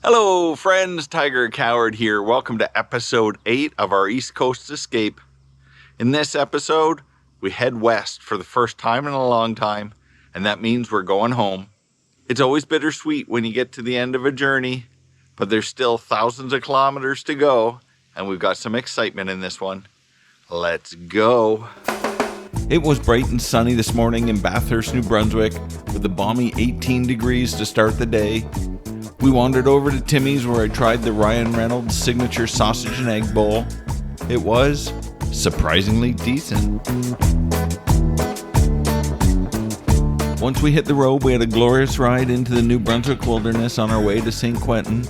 Hello friends, Tiger Coward here. Welcome to episode 8 of our East Coast Escape. In this episode, we head west for the first time in a long time, and that means we're going home. It's always bittersweet when you get to the end of a journey, but there's still thousands of kilometers to go, and we've got some excitement in this one. Let's go. It was bright and sunny this morning in Bathurst, New Brunswick, with a balmy 18 degrees to start the day. We wandered over to Timmy's where I tried the Ryan Reynolds signature sausage and egg bowl. It was surprisingly decent. Once we hit the road, we had a glorious ride into the New Brunswick wilderness on our way to St. Quentin.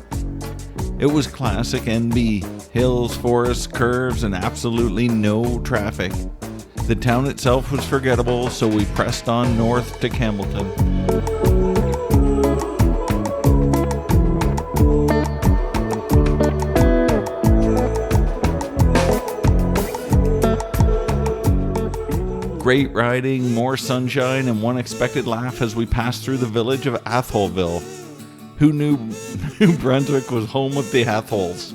It was classic NB, hills, forests, curves, and absolutely no traffic. The town itself was forgettable, so we pressed on north to Campbellton. Great riding, more sunshine, and one expected laugh as we passed through the village of Atholeville. Who knew New Brunswick was home of the Athols?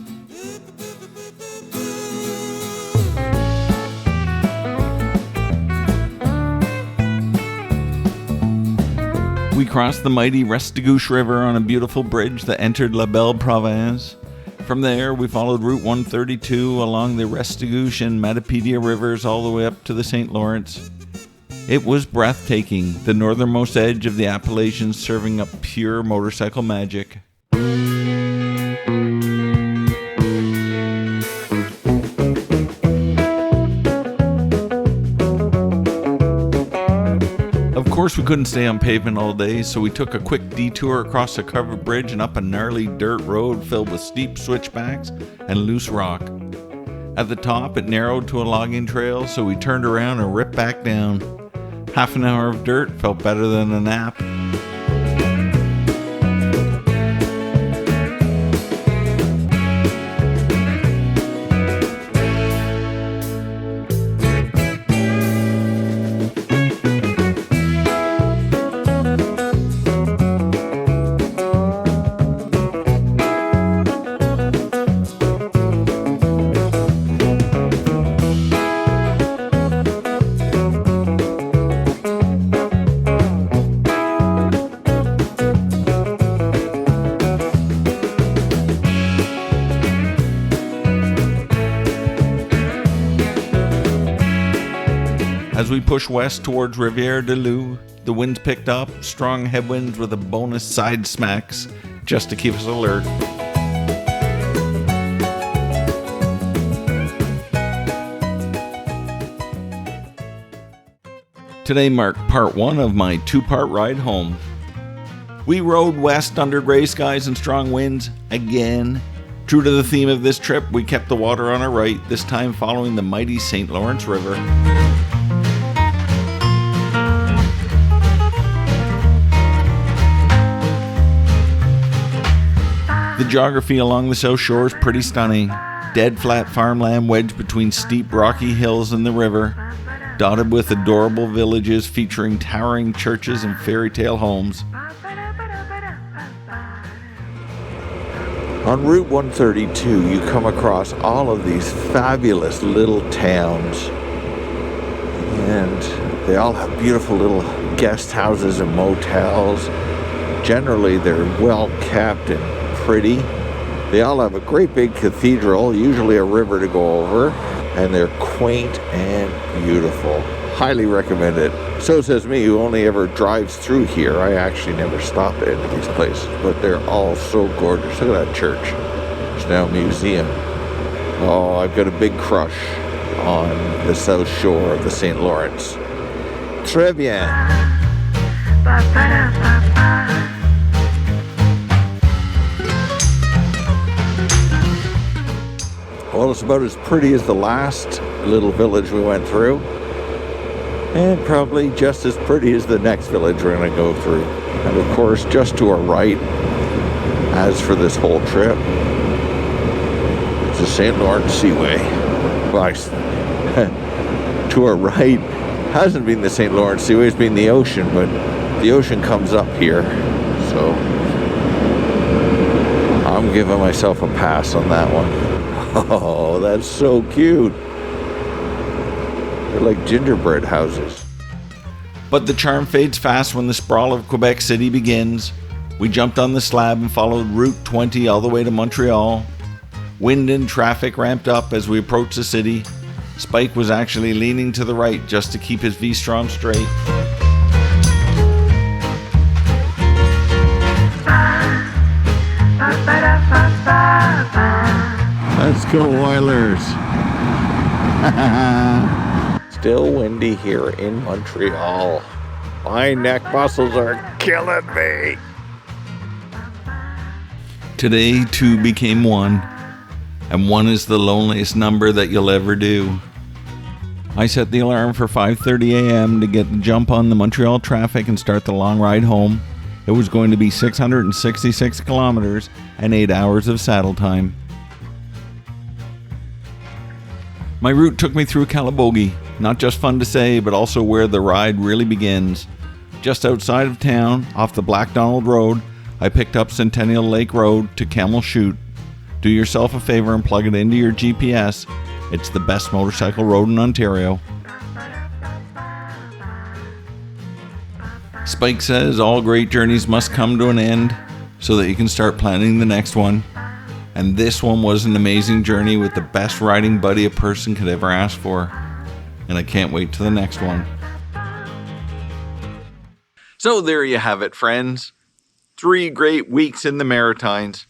We crossed the mighty Restigouche River on a beautiful bridge that entered La Belle Province. From there, we followed Route 132 along the Restigouche and Matapedia rivers all the way up to the St. Lawrence. It was breathtaking, the northernmost edge of the Appalachians serving up pure motorcycle magic. Of course, we couldn't stay on pavement all day, so we took a quick detour across a covered bridge and up a gnarly dirt road filled with steep switchbacks and loose rock. At the top, it narrowed to a logging trail, so we turned around and ripped back down. Half an hour of dirt felt better than a nap. As we push west towards Rivière-du-Loup, the winds picked up, strong headwinds with a bonus side smacks just to keep us alert. Today marked part 1 of my 2-part ride home. We rode west under gray skies and strong winds again. True to the theme of this trip, we kept the water on our right, this time following the mighty St. Lawrence River. The geography along the South Shore is pretty stunning. Dead flat farmland wedged between steep rocky hills and the river, dotted with adorable villages featuring towering churches and fairy tale homes. On Route 132, you come across all of these fabulous little towns, and they all have beautiful little guest houses and motels. Generally, they're well kept and pretty. They all have a great big cathedral, usually a river to go over, and they're quaint and beautiful. Highly recommend it. So says me, who only ever drives through here. I actually never stop at any of these places, but they're all so gorgeous. Look at that church. It's now a museum. Oh, I've got a big crush on the South Shore of the St. Lawrence. Très bien. Well, it's about as pretty as the last little village we went through, and probably just as pretty as the next village we're going to go through. And of course, just to our right, as for this whole trip, it's the St. Lawrence Seaway. Well, to our right hasn't been the St. Lawrence Seaway, it's been the ocean, but the ocean comes up here, so I'm giving myself a pass on that one. Oh, that's so cute. They're like gingerbread houses. But the charm fades fast when the sprawl of Quebec City begins. We jumped on the slab and followed Route 20 all the way to Montreal. Wind and traffic ramped up as we approached the city. Spike was actually leaning to the right just to keep his V-Strom straight. Let's go Oilers! Still windy here in Montreal. My neck muscles are killing me. Today, 2 became 1, and 1 is the loneliest number that you'll ever do. I set the alarm for 5:30 a.m. to get the jump on the Montreal traffic and start the long ride home. It was going to be 666 kilometers and 8 hours of saddle time. My route took me through Calabogie. Not just fun to say, but also where the ride really begins. Just outside of town, off the Black Donald Road, I picked up Centennial Lake Road to Camel Chute. Do yourself a favor and plug it into your GPS. It's the best motorcycle road in Ontario. Spike says all great journeys must come to an end so that you can start planning the next one. And this one was an amazing journey with the best riding buddy a person could ever ask for. And I can't wait to the next one. So there you have it, friends. 3 great weeks in the Maritimes.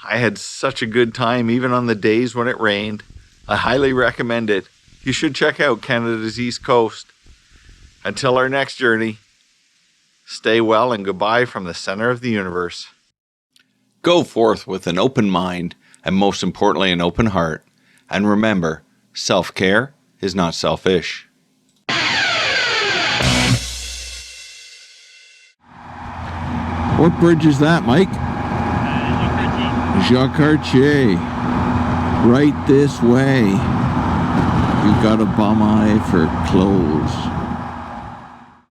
I had such a good time even on the days when it rained. I highly recommend it. You should check out Canada's East Coast. Until our next journey, stay well and goodbye from the center of the universe. Go forth with an open mind and most importantly an open heart. And remember, self-care is not selfish. What bridge is that, Mike? Jacques Cartier. Right this way. You've got a bum eye for clothes.